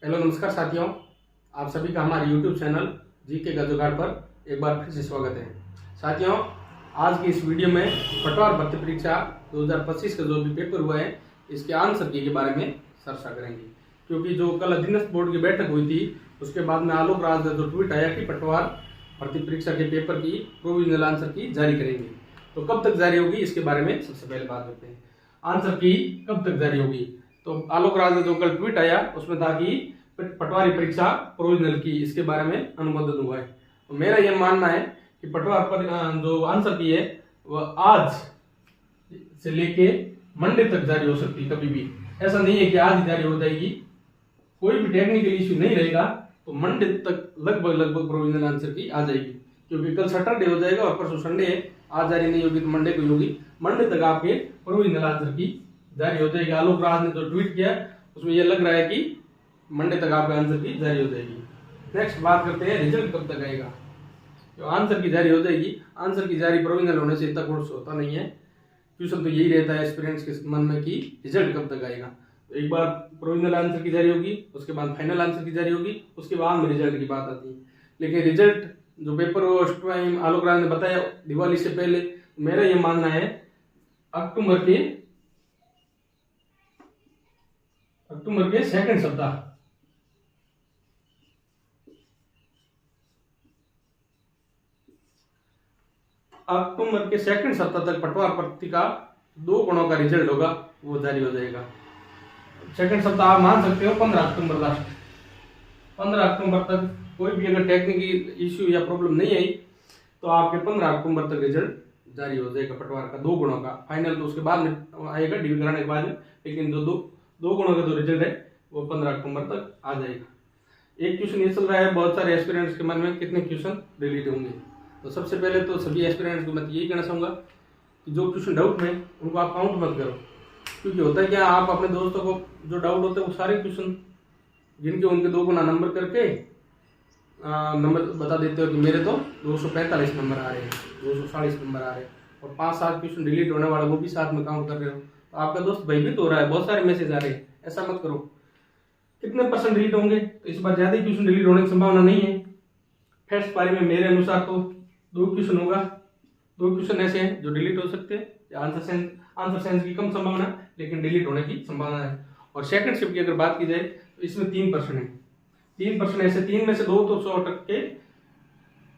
Hello नमस्कार साथियों, आप सभी का हमारे YouTube चैनल जीके का जुगाड़ पर एक बार फिर से स्वागत है। साथियों, आज की इस वीडियो में पटवार भर्ती परीक्षा 2025 का जो भी पेपर हुआ है इसके आंसर की के बारे में चर्चा करेंगे। क्योंकि जो कल अधीनस्थ बोर्ड की बैठक हुई थी उसके बाद में आलोक राज का जो ट्वीट आया कि पटवार भर्ती परीक्षा के पेपर की प्रोविजनल आंसर की जारी करेंगे, तो कब तक जारी होगी इसके बारे में सबसे पहले बात करते हैं। आंसर की कब तक जारी होगी, तो आलोक राज का जो कल ट्वीट आया उसमें था कि पटवारी परीक्षा प्रोविजनल की इसके बारे में अनुमोदन हुआ है। तो मेरा यह मानना है कि पटवार पर जो आंसर की है वह आज से लेके मंडे तक जारी हो सकती है। कभी भी ऐसा नहीं है कि आज ही जारी हो जाएगी। कोई भी टेक्निकल इश्यू नहीं रहेगा तो मंडे तक लगभग प्रोविजनल आंसर की आ जाएगी। क्योंकि कल सैटरडे हो जाएगा और परसों संडे है, आज जारी नहीं होगी तो मंडे को होगी। मंडे तक आपके प्रोविजनल आंसर की जारी हो जाएगी। आलोक राज ने जो ट्वीट किया उसमें यह लग रहा है कि मंडे तक आपके आंसर की जारी हो जाएगी। नेक्स्ट बात करते हैं रिजल्ट कब तक आएगा। जो आंसर की जारी हो जाएगी, आंसर की जारी प्रोविजनल होने से इतना कोर्स होता नहीं है। क्वेश्चन तो यही रहता है एस्पिरेंट्स के मन में कि रिजल्ट कब तक आएगा। तो एक बार प्रोविजनल आंसर की जारी होगी, उसके बाद फाइनल आंसर की जारी होगी, उसके बाद में रिजल्ट की बात आती है। लेकिन रिजल्ट जो पेपर उस टाइम आलोक राज ने बताया दिवाली से पहले, मेरा ये मानना है अक्टूबर के सेकंड सप्ताह, अक्टूबर के सेकंड सप्ताह तक पटवार भर्ती का 2 गुणों का रिजल्ट होगा, वो जारी हो जाएगा। सेकंड सप्ताह आप मान सकते हो 15 अक्टूबर लास्ट। 15 अक्टूबर तक कोई भी अगर टेक्निकल इश्यू या प्रॉब्लम नहीं आई तो आपके 15 अक्टूबर तक रिजल्ट जारी हो जाएगा पटवार का 2 गुणों का। फाइनल तो उसके बाद में आएगा, डिग्री कराने के बाद में, लेकिन जो दो गुणों का जो रिजल्ट है वो 15 अक्टूबर तक आ जाएगा। एक क्वेश्चन ये चल रहा है बहुत सारे एस्पिरेंट्स के मन में, कितने क्वेश्चन डिलीट होंगे। तो सबसे पहले तो सभी एस्पिरेंट्स को मैं यही कहना चाहूँगा कि जो क्वेश्चन डाउट में उनको आप काउंट मत करो। क्योंकि होता है क्या, आप अपने दोस्तों को जो डाउट होते हैं वो सारे क्वेश्चन जिनके उनके 2 गुना नंबर करके नंबर बता देते हो कि मेरे तो 245 नंबर आ रहे हैं, 240 नंबर आ रहे हैं, और 5-7 क्वेश्चन डिलीट होने वाला वो भी साथ में काउंट कर रहे हो। तो आपका दोस्त भयभीत हो रहा है, बहुत सारे मैसेज आ रहे हैं। ऐसा मत करो। कितने % डिलीट होंगे, तो इस बार ज़्यादा क्वेश्चन डिलीट होने की संभावना नहीं है। फर्स्ट पारी में मेरे अनुसार तो 2 क्वेश्चन होगा। 2 क्वेश्चन ऐसे हैं जो डिलीट हो सकते हैं। आंसर सेंस की कम संभावना लेकिन डिलीट होने की संभावना है। और सेकंड शिफ्ट की अगर बात की जाए तो इसमें 3% है। 3% ऐसे 3 में से 2 तो 100%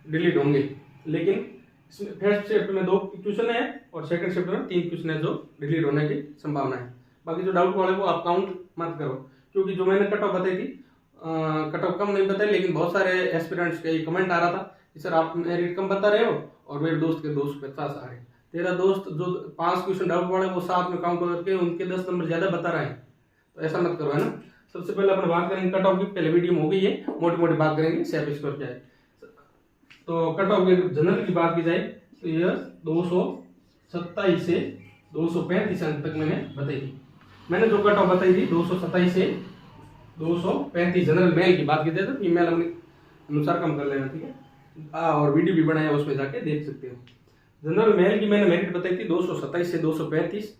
डिलीट होंगे। लेकिन फर्स्ट शिफ्ट में 2 क्वेश्चन है और सेकंड शिफ्ट में 3 क्वेश्चन है जो डिलीट होने की संभावना है। बाकी जो डाउट वाले को आप काउंट मत करो। क्योंकि जो मैंने कट ऑफ बताई थी, कट ऑफ कम नहीं बताई, लेकिन बहुत सारे एस्पिरेंट्स का कमेंट आ रहा था कि सर आप मेरिट कम बता रहे हो और मेरे दोस्त के 250 आ रहे हैं। तेरा दोस्त जो 5 क्वेश्चन डाउट वाले वो साथ में काउंट करके उनके 10 नंबर ज्यादा बता रहे हैं। तो ऐसा मत करो, है ना। सबसे पहले अपन बात करेंगे कट ऑफ की। पहले वीडियो में हो गई है, मोटी बात करेंगे सेफ स्कोर क्या है। तो कट ऑफ की जनरल की बात की जाए तो यह 227 से 235 अंक तक मैंने बताई थी। मैंने जो कट ऑफ बताई थी 227 से 235 जनरल मेल की बात की जाए तो फीमेल अनुसार कम कर लेना, ठीक है। और वीडियो भी बनाया उसमें जाके देख सकते हो। जनरल मेल की मैंने मेरिट बताई थी 227 से 235।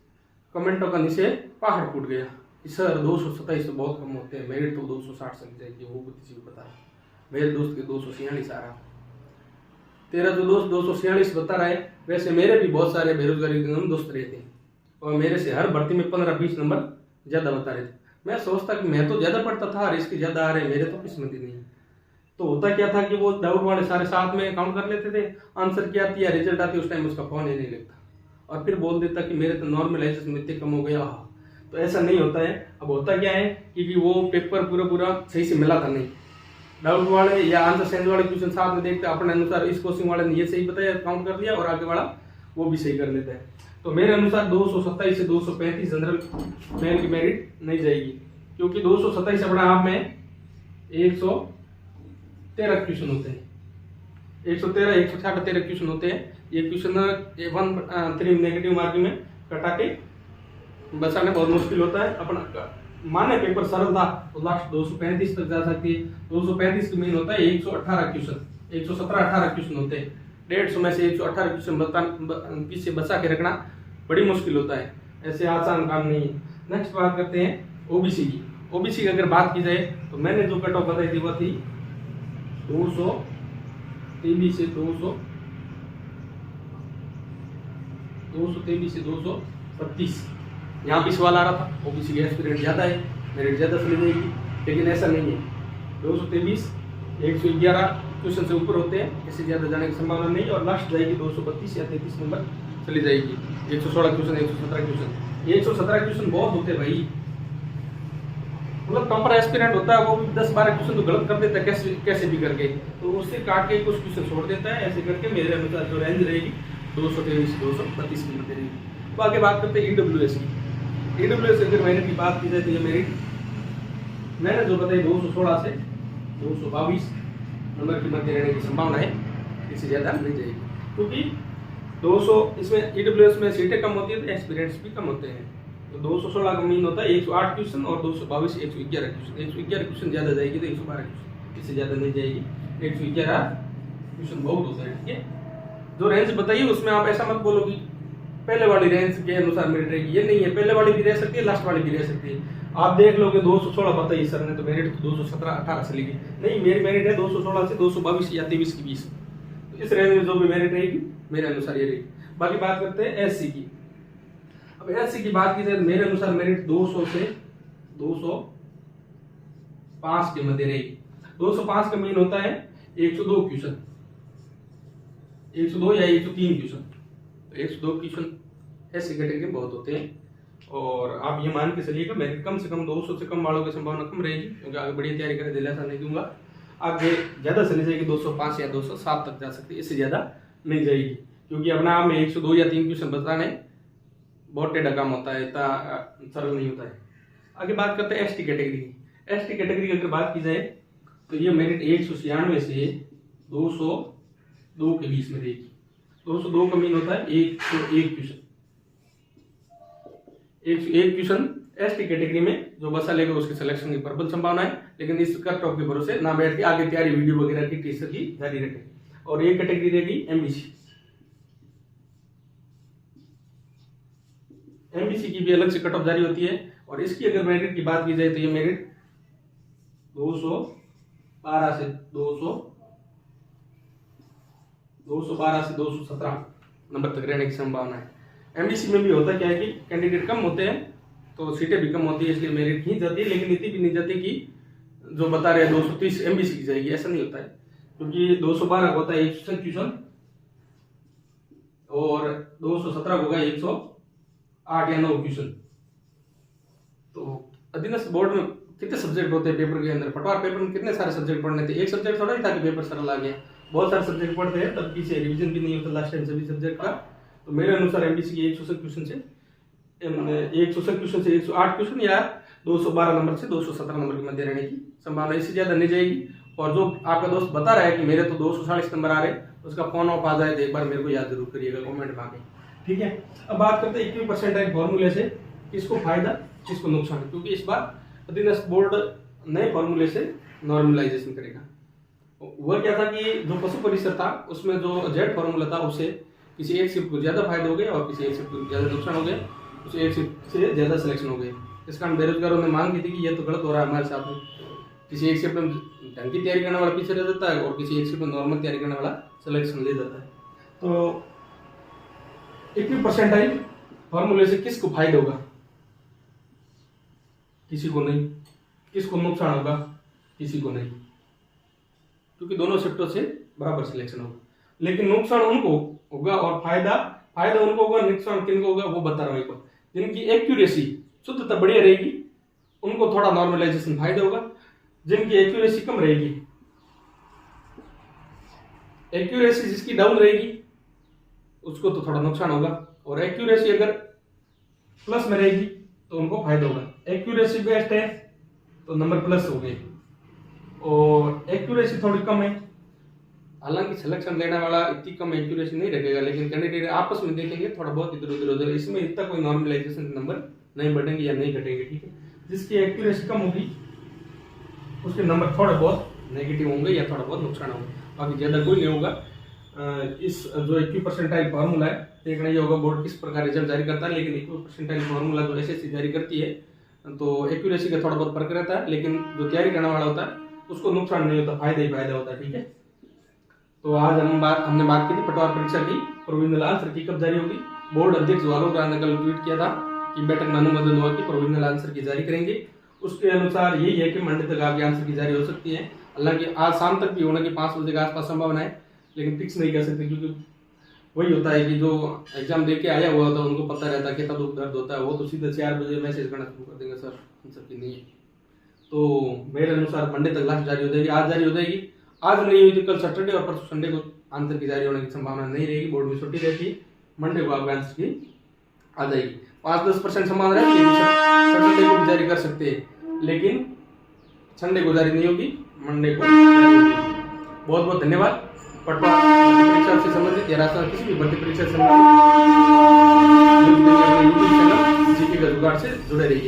कमेंटों का नीचे पहाड़ फूट गया कि सर 227 तो बहुत कम होते हैं, मेरिट तो 260 तक जाएगी। वो किसी को बता रहा, मेरे दोस्त के 246 आ रहा। तेरा जो दोस्त 246 बता रहा है, वैसे मेरे भी बहुत सारे बेरोजगारी के दोस्त रहते हैं और मेरे से हर भर्ती में 15-20 नंबर ज्यादा बता रहे थे। मैं सोचता कि मैं तो ज्यादा पढ़ता था और इसके ज्यादा आ रहे, मेरे तो किस्मत ही नहीं। तो होता क्या था कि वो डाउट वाले सारे साथ में काउंट कर लेते थे। आंसर क्या आती है, रिजल्ट आती है, उस टाइम उसका फोन ही नहीं लगता और फिर बोल देता कि मेरे तो नॉर्मलाइजेशन में इतने कम हो गया। तो ऐसा नहीं होता है। अब होता क्या है कि वो पेपर पूरा सही से मिला था नहीं। डाउट वाले या आंसर सेंस वाले क्वेश्चन साथ में देखते अपने अनुसार, इस कोचिंग वाले ने ये सही बताया काउंट कर लिया और आगे वाला वो भी सही कर लेता है। तो मेरे अनुसार 227 से 235 जनरल मेल की मेरिट नहीं जाएगी। क्योंकि 227 अपने आप में 113 क्वेश्चन होते हैं। 113, 113 क्वेश्चन होते हैं। ये क्वेश्चन 1-3 नेगेटिव मार्किंग में कटा के बचाने बहुत मुश्किल होता है। अपना माने पेपर सरल था तो लास्ट 235 तक जा सकती है। 235 की मीन होता है 118 क्वेश्चन, 117-18 क्वेश्चन होते हैं। 150 में से 118 क्वेश्चन पीछे बचा के रखना बड़ी मुश्किल होता है। ऐसे आसान काम नहीं है। नेक्स्ट बात करते हैं ओबीसी की। ओबीसी की अगर बात की जाए तो मैंने जो कट ऑफ बताई थी वो थी 200 23 से 223 से 232। यहाँ भी सवाल आ रहा था ओबीसी की एस्पिरेंट ज़्यादा है, मेरिट ज़्यादा चली जाएगी, लेकिन ऐसा नहीं है। 223 111 क्वेश्चन से ऊपर होते हैं, इससे ज़्यादा जाने की संभावना नहीं, और लास्ट जाएगी 232 या 33 नंबर चली जाएगी। 116 क्वेश्चन 117 क्वेश्चन 117 क्वेश्चन बहुत होते हैं भाई, मतलब टॉपर एस्पिरेंट होता है वो 10-12 क्वेश्चन तो गलत कर देता है कैसे भी करके, तो उससे काट के कुछ क्वेश्चन छोड़ देता है। ऐसे करके मेरे अनुसार जो रेंज रहेगी 223 से 232 की रहेगी। तो आगे बात करते हैं ईडब्ल्यूएस की। ईडब्ल्यूएस अगर मेरिट की बात की जाए तो ये मेरिट मैंने जो बताई 216 से 222 नंबर की मध्य रहने की संभावना है, इससे ज़्यादा नहीं जाएगी, क्योंकि 200 इसमें ईडब्ल्यूएस में सीटें कम होती है तो एक्सपीरियंस भी कम होते हैं। तो 216 का मीन होता है 108 क्वेश्चन और 222 111 क्वेश्चन। 111 क्वेश्चन ज़्यादा जाएगी तो 112 क्वेश्चन, इससे ज़्यादा नहीं जाएगी। 111 क्वेश्चन बहुत होता है, ठीक है। जो रेंज बताइए उसमें आप ऐसा मत बोलो कि पहले वाली रेंज के अनुसार मेरिट रहेगी, ये नहीं है। पहले वाली भी रह सकती है, लास्ट वाली भी रह सकती है। आप देख लोगे 216 बताइए सर ने, तो मेरिट 217-18 से लेगी नहीं, मेरी मेरिट है 216 से 222 या 23 के बीच। तो इस रेंज में जो भी मेरिट रहेगी मेरे अनुसार ये रहेगी। बाकी बात करते हैं एससी की। अब एससी की बात की जाए तो मेरे अनुसार मेरिट 200 से 205 के मध्य रहेगी। 205 का मीन होता है 102 क्वेश्चन, 102 या 103 क्वेश्चन। तो 102 क्वेश्चन एससी कैटेगरी बहुत होते हैं, और आप ये मान के चलिएगा मेरिट कम से कम 200 से कम वालों की संभावना कम रहेगी, क्योंकि आगे बढ़िया तैयारी करें, दिलासा नहीं दूंगा। आगे ज्यादा चली जाएगी 205 या 207 तक जा सकती है, इससे ज्यादा नहीं जाएगी, क्योंकि अपना आप में 102 या 3 क्वेश्चन बताने बहुत टेढ़ा काम होता है, इतना सरल नहीं होता है। आगे बात करते हैं एसटी कैटेगरी की। एसटी कैटेगरी की अगर बात की जाए तो ये मेरिट 196 से 202 के बीच में रहेगी। 202 का मीन होता है 101 क्वेश्चन। 101 क्वेश्चन एसटी कैटेगरी में जो बसा लेगा उसके सिलेक्शन की प्रबल संभावना है, लेकिन इस कट ऑफ के भरोसे ना बैठ के आगे तैयारी वीडियो वगैरह की टीचर की जारी रखें। और ये कैटेगरी रहेगी एमबीसी। एमबीसी की भी अलग से कट ऑफ जारी होती है, और इसकी अगर मेरिट की बात की जाए तो ये मेरिट 212 से 217 नंबर तक रहने की संभावना है। एमबीसी में भी होता क्या है कि कैंडिडेट कम होते हैं तो सीटें भी कम होती है, इसलिए मेरिट ही जाती है, लेकिन इतनी भी नहीं जाती कि जो बता रहे हैं 230 एमबीसी की जाएगी, ऐसा नहीं होता है। क्योंकि 212 का होता है 106 क्वेश्चन और 217 होगा 108 या 9 क्वेश्चन। तो अधीनस्थ बोर्ड में कितने सब्जेक्ट होते हैं पेपर के अंदर? पटवार पेपर में कितने सारे सब्जेक्ट पढ़ने थे, एक सब्जेक्ट थोड़ा ही था कि पेपर सरल आ गया, बहुत सारे सब्जेक्ट पढ़ते हैं, तब पीछे रिवीजन भी नहीं होता लास्ट टाइम सभी सब्जेक्ट का। तो मेरे अनुसार एमबीसी की 106 क्वेश्चन से 108 क्वेश्चन या 212 नंबर से 217 नंबर के मध्य रहने की संभावना, इससे ज्यादा नहीं जाएगी। और जो आपका दोस्त बता रहा है कि मेरे तो 240 नंबर आ रहे, उसका फोन ऑफ आ जाए तो एक बार मेरे को याद जरूर करिएगा कमेंट में आके, ठीक है। अब बात करते हैं इक्विटी परसेंटाइल फॉर्मूले से किसको फायदा किसको नुकसान, क्योंकि इस बार अधीनस्थ बोर्ड नए फॉर्मूले से नॉर्मलाइजेशन करेगा। वह क्या था कि जो पशु परिसर था उसमें जो जेड फॉर्मूला था उससे किसी एक शिफ्ट को ज्यादा फायदा हो गया और किसी एक शिफ्ट को ज्यादा नुकसान हो गया, उसे एक शिफ्ट से ज्यादा सिलेक्शन हो गए। इस कारण बेरोजगारों ने मांग की थी कि यह तो गलत हो रहा है हमारे साथ में, किसी एक शिफ्ट में ढंग की तैयारी करने वाला पीछे रह जाता है और किसी एक शिफ्ट में नॉर्मल तैयारी करने वाला सिलेक्शन ले जाता है। तो इक्विटी परसेंटाइल फॉर्मूले से किसको फायदा होगा? किसी को नहीं। किसको नुकसान होगा? किसी को नहीं, क्योंकि दोनों शिफ्टों से बराबर सिलेक्शन होगा। लेकिन नुकसान उनको होगा और फायदा उनको होगा, नुकसान किनको होगा वो बता रहा हूं। जिनकी एक्यूरेसी शुद्धता बढ़िया रहेगी उनको थोड़ा नॉर्मलाइजेशन फायदा होगा, जिनकी एक्यूरेसी कम रहेगी, एक्यूरेसी जिसकी डाउन रहेगी उसको तो थोड़ा नुकसान होगा, और एक्यूरेसी अगर प्लस में रहेगी तो उनको फायदा होगा। एक्यूरेसी बेस्ट है तो नंबर प्लस हो गए, और एक्यूरेसी थोड़ी कम है, हालांकि सिलेक्शन लेने वाला इतनी कम एक्यूरेसी नहीं रखेगा, लेकिन कैंडिडेट आपस में देखेंगे थोड़ा बहुत इधर उधर हो जाएगा, इसमें इतना कोई नॉर्मलाइजेशन नंबर नहीं बढ़ेंगे या नहीं घटेंगे, ठीक है। जिसकी एक्यूरेसी कम होगी उसके नंबर थोड़े बहुत नेगेटिव होंगे या थोड़ा बहुत नुकसान होगा, बाकी ज्यादा कोई नहीं होगा। इस जो इक्विटी परसेंटाइल फॉर्मूला है देखना ये होगा बोर्ड किस प्रकार रिजल्ट जारी करता है, लेकिन इक्विटी परसेंटाइल फॉर्मूला जो एसएससी जारी करती है तो एक्यूरेसी का थोड़ा बहुत फर्क रहता है, लेकिन जो तैयारी करने वाला होता है उसको नुकसान नहीं होता, फायदा ही फायदा होता है। ठीक है, तो आज हमने बात की थी पटवार परीक्षा की प्रोविजनल आंसर की कब जारी होगी। बोर्ड अध्यक्ष आलोक राय ने कल ट्वीट किया था कि बैठक में अनुमोदन हुआ कि प्रोविजनल आंसर की जारी करेंगे। उसके अनुसार यही है कि मंडे तक आपके आंसर की जारी हो सकती है। हालांकि आज शाम तक भी होने की 5 बजे के आसपास संभावना है, लेकिन फिक्स नहीं कर सकते, क्योंकि वही होता है कि जो एग्जाम देके आया हुआ होता है उनको पता रहता है कितना दुख दर्द होता है, वो तो सीधे 4 बजे मैसेज करना शुरू कर देंगे, सर आंसर की नहीं है। तो मेरे अनुसार मंडे तक लास्ट जारी हो जाएगी, आज जारी हो जाएगी। आज नहीं हुई तो कल सैटरडे और परसों संडे को आंसर की जारी होने की संभावना नहीं रहेगी, बोर्ड में छुट्टी रहती है। मंडे को आपका आंसर की आ जाएगी। 5-10% संभावना रहती है कि सैटरडे को भी जारी कर सकते हैं, लेकिन संडे को जारी नहीं होगी, मंडे को जारी होगी। बहुत बहुत धन्यवाद। पटवार भर्ती परीक्षा से संबंधित या राजस्थान किसी भी भर्ती परीक्षा से संबंधित यूट्यूब चैनल जीके का जुगाड़ से जुड़े रहिए।